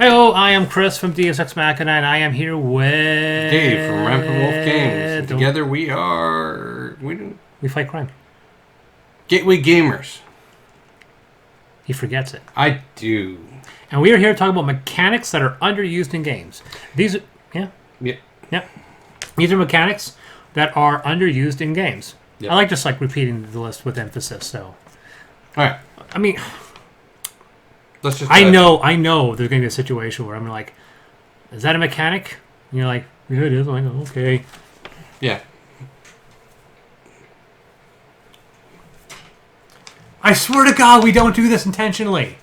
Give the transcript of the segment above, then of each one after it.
Hello, I am Chris from Deus Ex Machina, and I am here with Dave from Rampant Wolf Games. And together we fight crime. Gateway Gamers. He forgets it. I do. And we are here to talk about mechanics that are underused in games. These are yeah. These are mechanics that are underused in games. Yep. I like just like repeating the list with emphasis. So, all right. I mean, let's just. I know. There's going to be a situation where I'm like, "Is that a mechanic?" And you're like, "Yeah, it is." I'm like, "Okay." Yeah. I swear to God, we don't do this intentionally.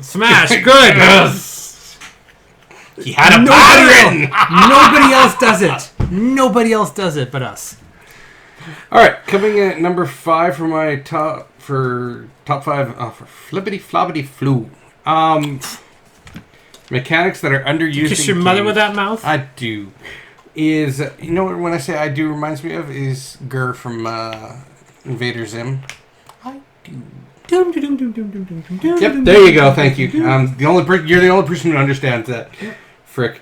Smash, good. He had a pattern. Nobody else does it. Nobody else does it but us. All right, coming in at number 5 for my top 5 for flippity floppity flu. Mechanics that are underused. Kiss your mother with that mouth? I do. Is when I say I do reminds me of is Gur from Invader Zim. I do. Yep, there you go. Thank you. You're the only person who understands that. Frick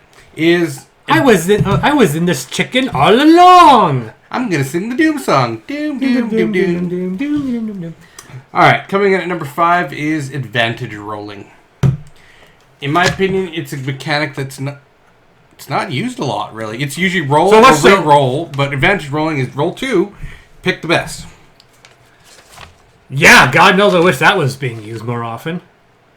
I was in this chicken all along. I'm gonna sing the Doom song. Doom doom doom doom doom doom doom. All right, coming in at number 5 is advantage rolling. In my opinion, it's a mechanic that's not used a lot, really. It's usually roll or re-roll, but advantage rolling is roll 2, pick the best. Yeah, God knows I wish that was being used more often.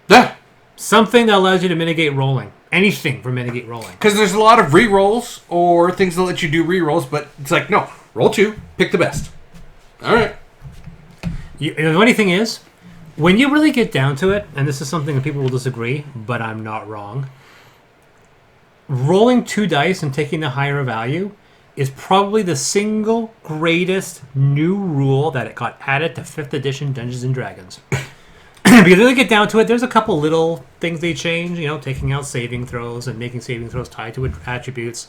Yeah. Something that allows you to mitigate rolling. Anything for mitigate rolling. Because there's a lot of re-rolls or things that let you do re-rolls, but it's like, no, roll 2, pick the best. All right. The funny thing is, when you really get down to it, and this is something that people will disagree, but I'm not wrong, rolling 2 dice and taking the higher value is probably the single greatest new rule that it got added to 5th edition Dungeons & Dragons. Because when they get down to it, there's a couple little things they change, taking out saving throws and making saving throws tied to attributes.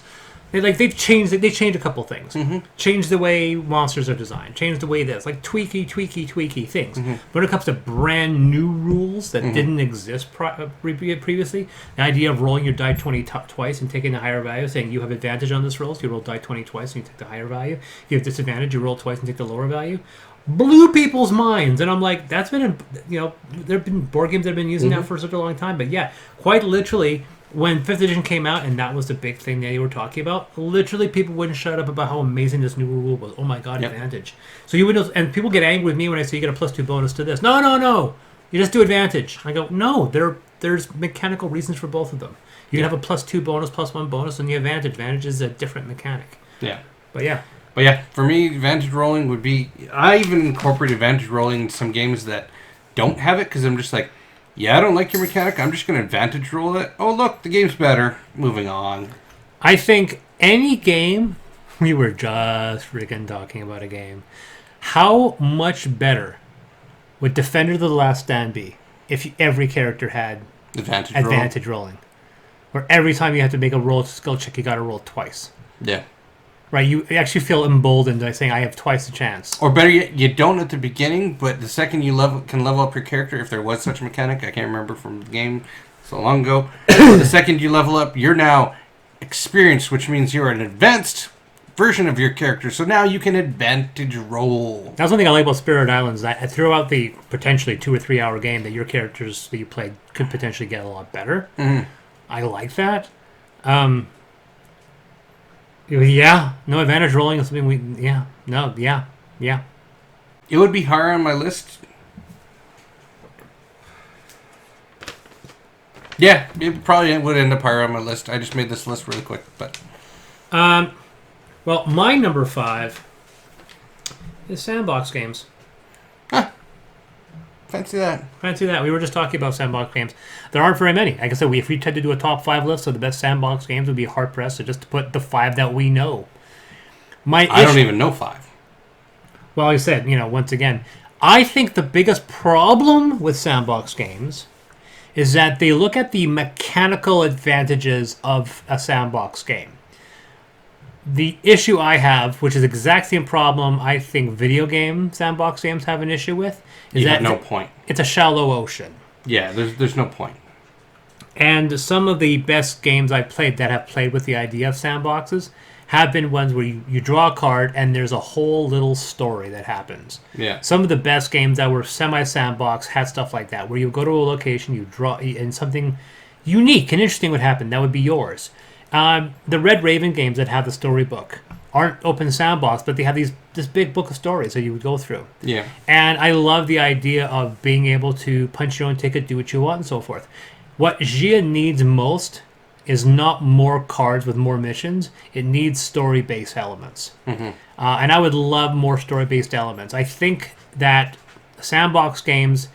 They changed a couple things. Mm-hmm. Changed the way monsters are designed. Changed the way this. Like tweaky things. Mm-hmm. But when it comes to brand new rules that didn't exist previously, the idea of rolling your die 20 twice and taking the higher value, saying you have advantage on this roll, so you roll die 20 twice and you take the higher value. If you have disadvantage, you roll twice and take the lower value. Blew people's minds. And I'm like, that's been, there have been board games that have been using that for such a long time. But yeah, quite literally, when 5th edition came out, and that was the big thing that you were talking about, literally people wouldn't shut up about how amazing this new rule was. Oh my God, advantage. So you would, and people get angry with me when I say you get a +2 bonus to this. No. You just do advantage. I go, no, there's mechanical reasons for both of them. You can have a +2 bonus, +1 bonus, and the advantage. Advantage is a different mechanic. Yeah. But yeah, for me, advantage rolling would be... I even incorporate advantage rolling in some games that don't have it, because I'm just like, yeah, I don't like your mechanic. I'm just going to advantage roll it. Oh, look, the game's better. Moving on. I think any game... We were just freaking talking about a game. How much better would Defender of the Last Stand be if every character had advantage rolling? Where every time you had to make a roll skill check, you got to roll twice. Yeah. Right, you actually feel emboldened by saying, I have twice the chance. Or better yet, you don't at the beginning, but the second you can level up your character, if there was such a mechanic, I can't remember from the game so long ago, the second you level up, you're now experienced, which means you're an advanced version of your character, so now you can advantage roll. That's one thing I like about Spirit Islands, that throughout the potentially 2 or 3 hour game that your characters that you played could potentially get a lot better. Mm-hmm. I like that. Yeah, no advantage rolling is something yeah. It would be higher on my list. Yeah, it probably would end up higher on my list. I just made this list really quick, but... Well, my number 5 is Sandbox Games. Fancy that. We were just talking about Sandbox Games. There aren't very many. Like I said, if we tried to do a top 5 list of the best Sandbox games, we'd be hard-pressed to just put the 5 that we know. I don't even know 5. Well, like I said, once again, I think the biggest problem with Sandbox Games is that they look at the mechanical advantages of a sandbox game. The issue I have, which is the exact same problem I think video game sandbox games have an issue with, is that no point. It's a shallow ocean. Yeah, there's no point. And some of the best games I've played that have played with the idea of sandboxes have been ones where you draw a card and there's a whole little story that happens. Yeah. Some of the best games that were semi-sandbox had stuff like that, where you go to a location, you draw, and something unique and interesting would happen. That would be yours. The Red Raven games that have the storybook aren't open sandbox, but they have this big book of stories that you would go through. Yeah. And I love the idea of being able to punch your own ticket, do what you want, and so forth. What Gia needs most is not more cards with more missions. It needs story-based elements. Mm-hmm. And I would love more story-based elements. I think that sandbox games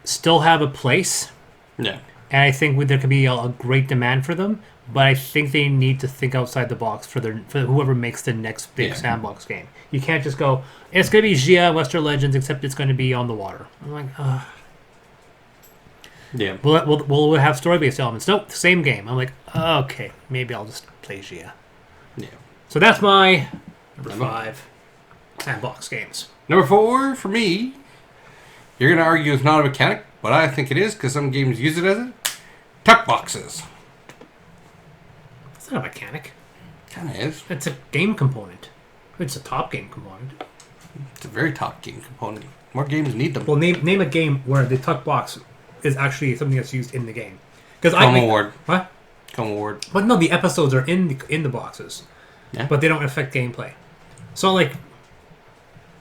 still have a place. Yeah. And I think there could be a great demand for them. But I think they need to think outside the box for whoever makes the next big sandbox game. You can't just go, it's going to be Gia Western Legends, except it's going to be on the water. I'm like, ugh. Yeah. We'll have story-based elements. Nope, same game. I'm like, okay, maybe I'll just play Gia. Yeah. So that's my number 5 sandbox games. Number 4 for me. You're gonna argue it's not a mechanic, but I think it is because some games use it as it. Tuck boxes. It's not a mechanic. Kind of is. It's a game component. It's a top game component. It's a very top game component. More games need them. Well, name a game where the tuck box is actually something that's used in the game. Come Award. What? Come Award. But no, the episodes are in the boxes. Yeah. But they don't affect gameplay. So like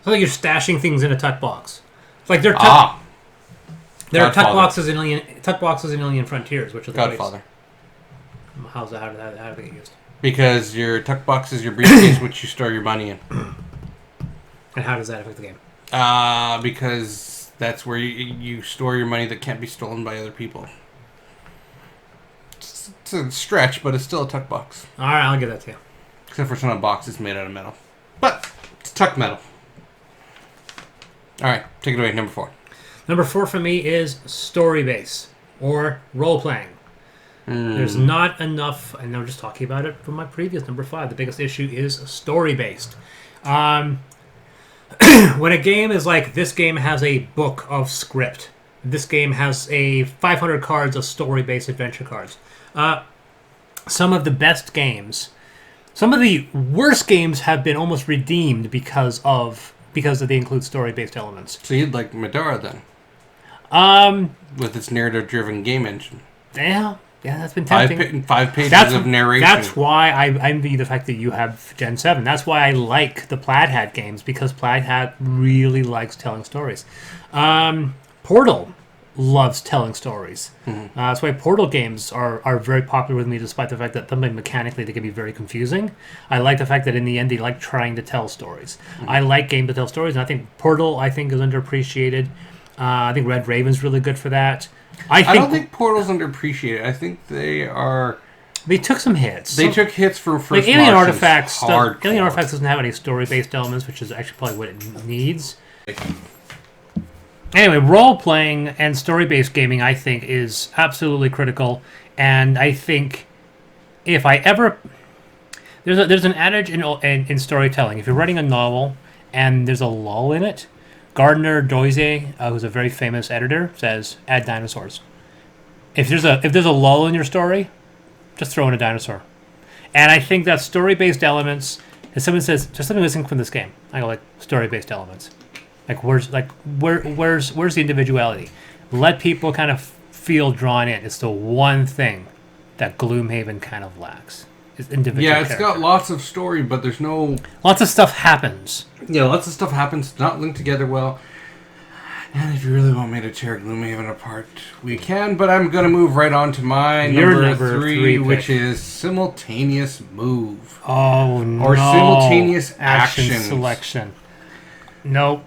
you're stashing things in a tuck box. Like there are tuck boxes in Alien Frontiers, which are the Godfather. How did that get used? Because your tuck box is your briefcase, which you store your money in. And how does that affect the game? Because that's where you store your money that can't be stolen by other people. It's a stretch, but it's still a tuck box. All right, I'll give that to you. Except for some of the boxes made out of metal. But it's tuck metal. All right, take it away. Number 4. Number 4 for me is story-based or role-playing. There's not enough, and I'm just talking about it from my previous number 5. The biggest issue is story-based. When a game is like, this game has a book of script. This game has 500 cards of story-based adventure cards. Some of the best games, some of the worst games have been almost redeemed because they include story-based elements. So you'd like Madara then? With its narrative-driven game engine. Yeah, that's been tempting. 5 pages of narration. That's why I envy the fact that you have Gen 7. That's why I like the Plaid Hat games, because Plaid Hat really likes telling stories. Portal loves telling stories. Mm-hmm. That's why Portal games are very popular with me, despite the fact that sometimes mechanically they can be very confusing. I like the fact that in the end they like trying to tell stories. Mm-hmm. I like games that tell stories, and I think Portal is underappreciated. I think Red Raven's really good for that. I don't think Portal's underappreciated. I think they are. They took some hits. They took hits from first. Like Alien Artifacts. Alien Artifacts doesn't have any story-based elements, which is actually probably what it needs. Anyway, role-playing and story-based gaming, I think, is absolutely critical. And I think if I ever... There's an adage in storytelling. If you're writing a novel and there's a lull in it, Gardner Doisy, who's a very famous editor, says, add dinosaurs. If there's a lull in your story, just throw in a dinosaur. And I think that story-based elements, if someone says, just let me listen from this game, I go like, story-based elements. Where's the individuality? Let people kind of feel drawn in. It's the one thing that Gloomhaven kind of lacks. Is individual. Yeah, it's got lots of story, but there's no. Lots of stuff happens. Yeah, lots of stuff happens. Not linked together well. And if you really want me to tear Gloomhaven apart, we can. But I'm gonna move right on to my number 3, which is simultaneous move. Oh no! Or simultaneous action selection. Nope.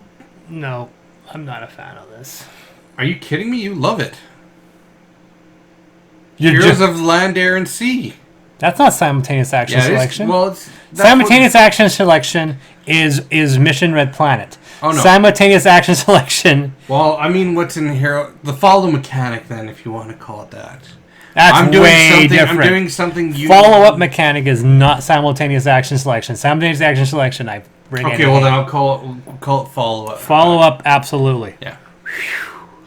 No, I'm not a fan of this. Are you kidding me? You love it. Heroes of Land, Air, and Sea. That's not simultaneous action selection. Simultaneous action selection is Mission Red Planet. Oh no. Simultaneous action selection. Well, I mean, what's in Hero? The follow mechanic, then, if you want to call it that. That's way different. I'm doing something. Follow-up mechanic is not simultaneous action selection. Simultaneous action selection, I bring in. Okay, well then I'll call it follow-up. Follow-up, absolutely. Yeah.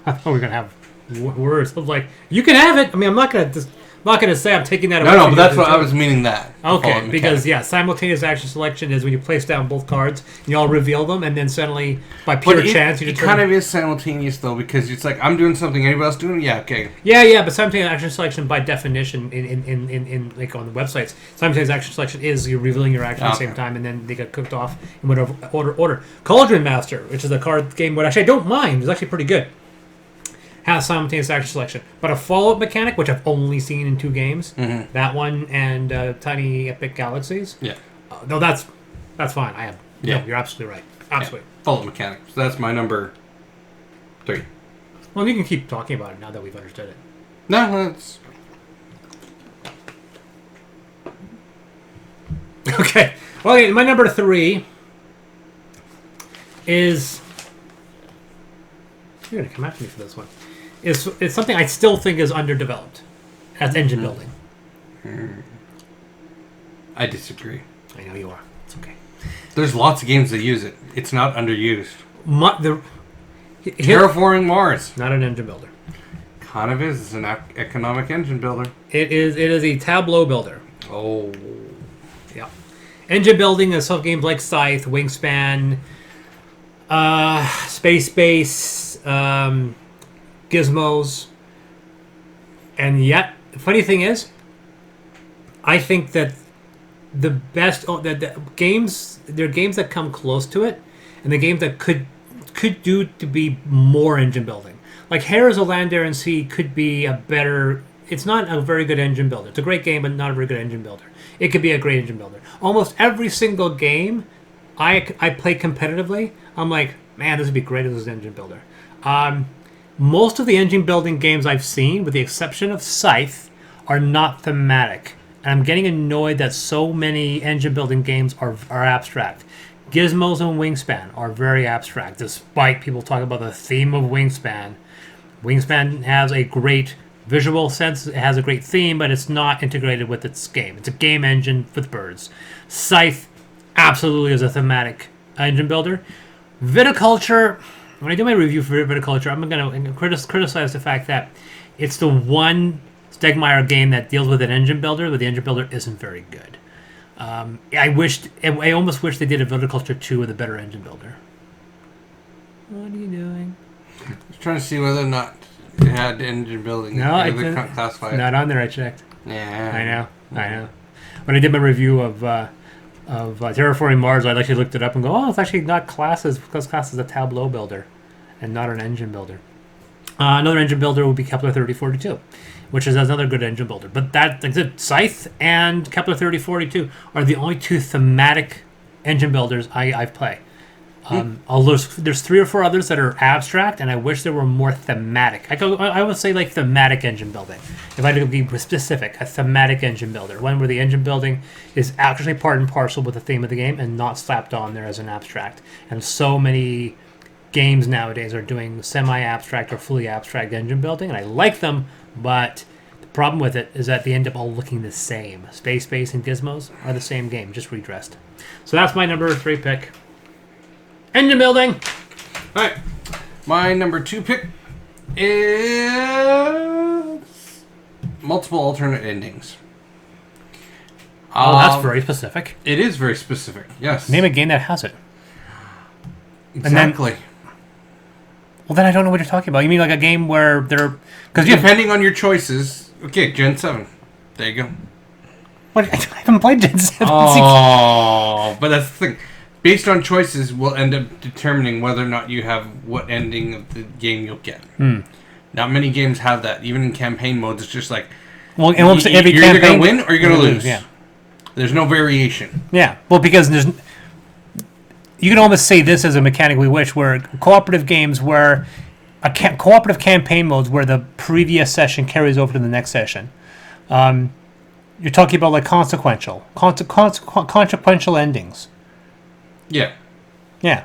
I thought we were gonna have words. I was like, you can have it. I mean, I'm not gonna say I'm taking that away. No, but that's what I was meaning. That okay, because simultaneous action selection is when you place down both cards, and you all reveal them, and then suddenly, by pure chance, you determine. It kind of is simultaneous though, because it's like I'm doing something, anybody else doing it? Yeah, okay. Yeah, but simultaneous action selection, by definition, in like on the websites, simultaneous action selection is you're revealing your action at the same time, and then they get cooked off in whatever order. Cauldron Master, which is a card game, which actually I don't mind, it's actually pretty good. Has simultaneous action selection, but a follow-up mechanic, which I've only seen in 2 games, that one and Tiny Epic Galaxies. Yeah. No, that's fine. Yeah. No, you're absolutely right. Absolutely. Yeah. Follow-up mechanic. So that's my number 3. Well, you can keep talking about it now that we've understood it. No, that's okay. Well, my number 3 is. You're gonna come after me for this one. It's something I still think is underdeveloped as engine building. I disagree. I know you are. It's okay. There's lots of games that use it. It's not underused. Terraforming Mars. Not an engine builder. Kind of is. It's an economic engine builder. It is a tableau builder. Oh. Yeah. Engine building is some games like Scythe, Wingspan, Space Base, Gizmos, and yet the funny thing is, I think that the best the games, there are games that come close to it, and the games that could do to be more engine building. Like Harris of Land, Air, and Sea could be a better. It's not a very good engine builder. It's a great game, but not a very good engine builder. It could be a great engine builder. Almost every single game I play competitively, I'm like, man, this would be great as an engine builder. Most of the engine building games I've seen, with the exception of Scythe, are not thematic. And I'm getting annoyed that so many engine building games are abstract. Gizmos and Wingspan are very abstract, despite people talking about the theme of Wingspan. Wingspan has a great visual sense, it has a great theme, but it's not integrated with its game. It's a game engine with birds. Scythe absolutely is a thematic engine builder. Viticulture, when I do my review for Viticulture, I'm going to criticize the fact that it's the one Stegmaier game that deals with an engine builder, but the engine builder isn't very good. I almost wish they did a Viticulture 2 with a better engine builder. What are you doing? I was trying to see whether or not it had engine building. No, I didn't classify it. Not on there, I checked. Yeah. I know. When I did my review of Terraforming Mars, I actually looked it up and go, oh, it's actually not classes, because class is a tableau builder and not an engine builder. Another engine builder would be Kepler 3042, which is another good engine builder. But that, like I said, Scythe and Kepler 3042 are the only 2 thematic engine builders I play. Although there's 3 or 4 others that are abstract, and I wish there were more thematic. I would say like thematic engine building. If I could be specific, a thematic engine builder, one where the engine building is actually part and parcel with the theme of the game and not slapped on there as an abstract. And so many games nowadays are doing semi-abstract or fully abstract engine building, and I like them, but the problem with it is that they end up all looking the same. Space Base and Gizmos are the same game, just redressed. So that's my number 3 pick. Engine building. All right. My number 2 pick is multiple alternate endings. Oh, that's very specific. It is very specific, yes. Name a game that has it. Exactly. Well, then I don't know what you're talking about. You mean like a game where they're... Depending on your choices... Okay, Gen 7. There you go. What? I haven't played Gen 7. Oh, but that's the thing. Based on choices will end up determining whether or not you have what ending of the game you'll get. Not many games have that. Even in campaign modes, it's just like... Well, and almost every you're campaign... either going to win or you're going to lose. Yeah. There's no variation. Yeah. Well, because there's... You can almost say this as a mechanic we wish, where cooperative games where... cooperative campaign modes where the previous session carries over to the next session. You're talking about like consequential endings. Yeah. Yeah.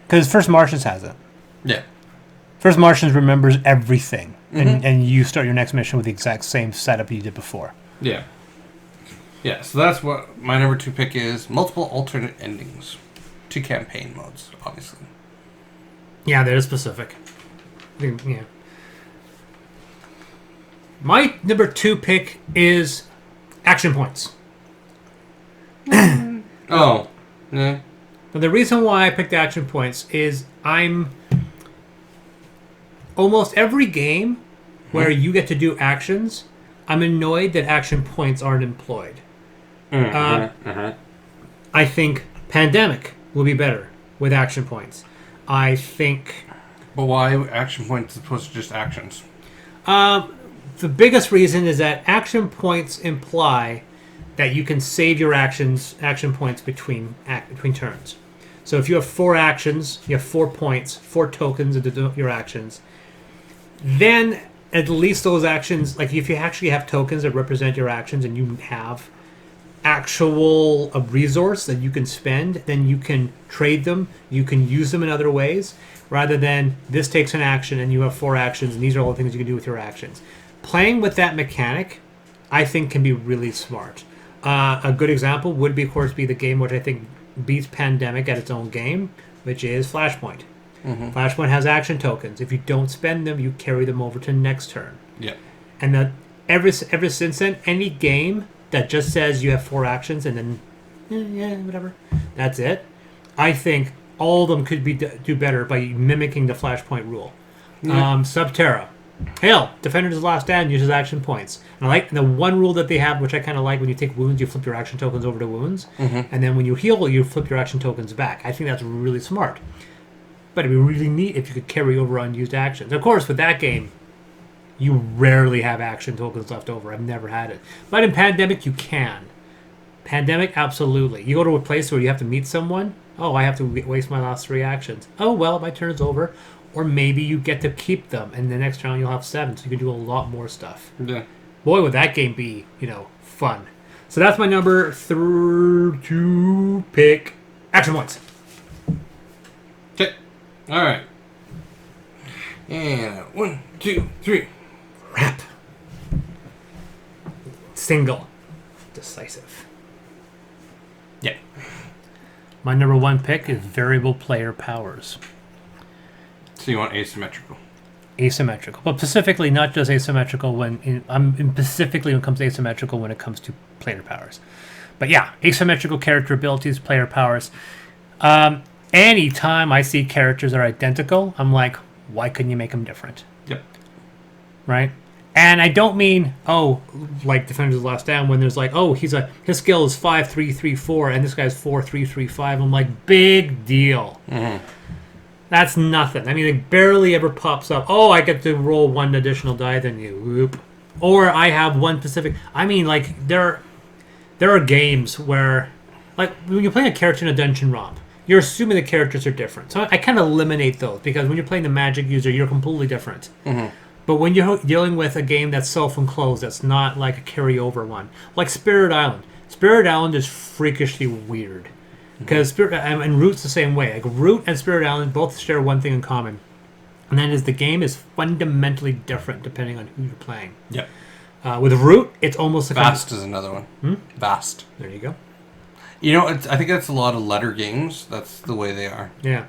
Because First Martians has it. Yeah. First Martians remembers everything, and you start your next mission with the exact same setup you did before. Yeah. Yeah, so that's what my number 2 pick is. Multiple alternate endings to campaign modes, obviously. Yeah, that is specific. Yeah. My number 2 pick is action points. Oh. Yeah. But the reason why I picked action points is I'm... Almost every game where you get to do actions, I'm annoyed that action points aren't employed. I think Pandemic will be better with action points. I think... But why action points as opposed to just actions? The biggest reason is that action points imply that you can save your action points between turns. So if you have 4 actions, you have 4 points, 4 tokens to do your actions. Then at least those actions, like if you actually have tokens that represent your actions and you have actual resource that you can spend, then you can trade them, you can use them in other ways, rather than this takes an action and you have 4 actions and these are all the things you can do with your actions. Playing with that mechanic, I think, can be really smart. A good example would be, of course, be the game which I think beats Pandemic at its own game, which is Flashpoint. Flashpoint has action tokens. If you don't spend them, you carry them over to next turn. Yeah. And ever since then, any game that just says you have 4 actions and then, whatever, that's it, I think all of them could do better by mimicking the Flashpoint rule. Subterra. Hell, Defender's Last Stand uses action points. And I like the one rule that they have, which I kind of like, when you take wounds, you flip your action tokens over to wounds. And then when you heal, you flip your action tokens back. I think that's really smart. But it'd be really neat if you could carry over unused actions. Of course, with that game, you rarely have action tokens left over. I've never had it. But in Pandemic, you can. Pandemic, absolutely. You go to a place where you have to meet someone. Oh, I have to waste my last 3 actions. Oh, well, my turn is over. Or maybe you get to keep them, and the next round you'll have 7, so you can do a lot more stuff. Yeah. Boy, would that game be, fun. So that's my number 2 pick. Action points. Okay. All right. And 1, 2, 3. Wrap. Single. Decisive. Yeah. My number 1 pick is variable player powers. So you want asymmetrical? Asymmetrical, but specifically not just asymmetrical specifically when it comes to asymmetrical when it comes to player powers. But yeah, asymmetrical character abilities, player powers. Anytime I see characters that are identical, I'm like, why couldn't you make them different? Yep. Right? And I don't mean, like Defenders of the Last Stand, when there's like, his skill is 5-3-3-4, and this guy's 4-3-3-5. I'm like, big deal. That's nothing. I mean, it barely ever pops up. Oh, I get to roll 1 additional die than you. Whoop. Or I have 1 specific. I mean, like, there are games where, like, when you're playing a character in a dungeon romp, you're assuming the characters are different. So I kind of eliminate those, because when you're playing the magic user, you're completely different. But when you're dealing with a game that's self-enclosed, that's not like a carryover one, like Spirit Island. Spirit Island is freakishly weird. Because Spirit and Root's the same way. Like Root and Spirit Island both share one thing in common, and that is the game is fundamentally different depending on who you're playing. Yep. With Root, it's almost like Vast is another one. Vast. There you go. I think that's a lot of letter games. That's the way they are. Yeah.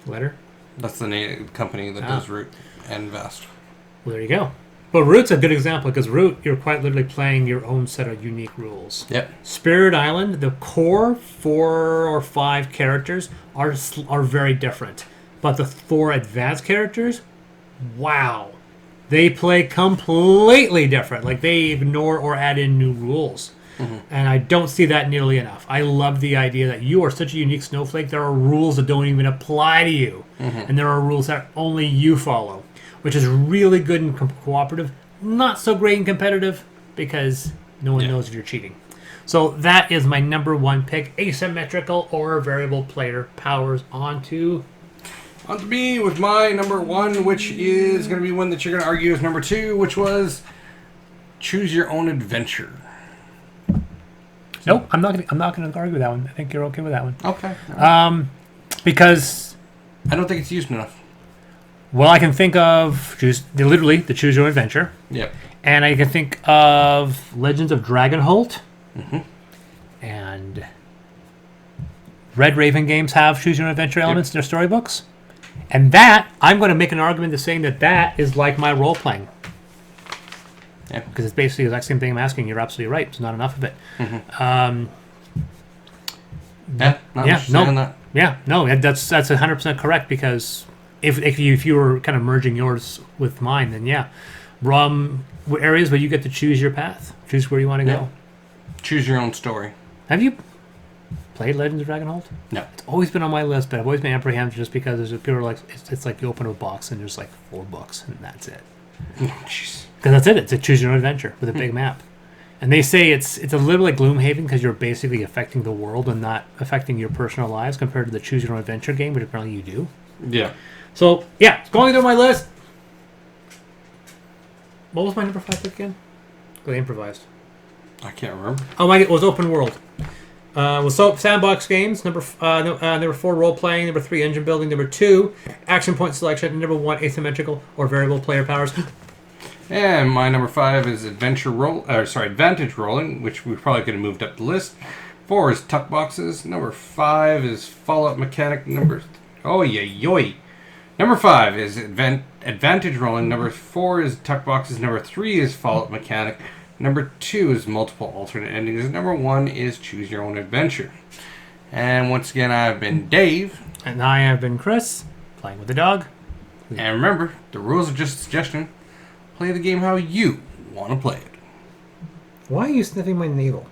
Letter. That's the company that does Root and Vast. Well, there you go. But Root's a good example, because Root, you're quite literally playing your own set of unique rules. Yep. Spirit Island, the core 4 or 5 characters are very different. But the 4 advanced characters, wow. They play completely different. Like, they ignore or add in new rules. And I don't see that nearly enough. I love the idea that you are such a unique snowflake, there are rules that don't even apply to you. And there are rules that only you follow, which is really good in cooperative, not so great in competitive, because no one knows if you're cheating. So that is my number 1 pick, asymmetrical or variable player powers. On to me with my number 1, which is going to be one that you're going to argue is number 2, which was choose your own adventure. Nope, I'm not going to argue with that one. I think you're okay with that one. Okay. Because I don't think it's used enough. Well, I can think of literally the Choose Your Own Adventure, Yep. and I can think of Legends of Dragonholt, Mm-hmm. and Red Raven games have Choose Your Own Adventure elements in their storybooks. And that, I'm going to make an argument to saying that is like my role playing. Yeah. Because it's basically the exact same thing I'm asking. You're absolutely right. There's not enough of it. Mm-hmm. Not much no, on that. Yeah, no, that's 100% correct. Because if you were kind of merging yours with mine, then yeah, areas where you get to choose your path, choose where you want to go. Choose your own story. Have you played Legends of Dragonholt? No. It's always been on my list, but I've always been apprehensive just because there's people are like it's like you open a box and there's like 4 books and that's it. Jeez. Because that's it. It's a choose your own adventure with a big map. And they say it's a little like Gloomhaven because you're basically affecting the world and not affecting your personal lives compared to the choose your own adventure game, which apparently you do. Yeah. So, yeah, it's going through my list. What was my number 5 pick again? Oh, they improvised. I can't remember. Oh, it was open world. Sandbox Games. Number 4, role playing. Number 3, engine building. Number 2, action point selection. And number 1, asymmetrical or variable player powers. And my number 5 is advantage rolling, which we probably could have moved up the list. 4 is tuck boxes. Number 5 is follow-up mechanic. Number 5 is advantage rolling. Number 4 is tuck boxes. Number 3 is follow-up mechanic. Number 2 is multiple alternate endings. Number 1 is choose your own adventure. And once again, I've been Dave. And I have been Chris, playing with the dog. And remember, the rules are just a suggestion. Play the game how you want to play it. Why are you sniffing my navel?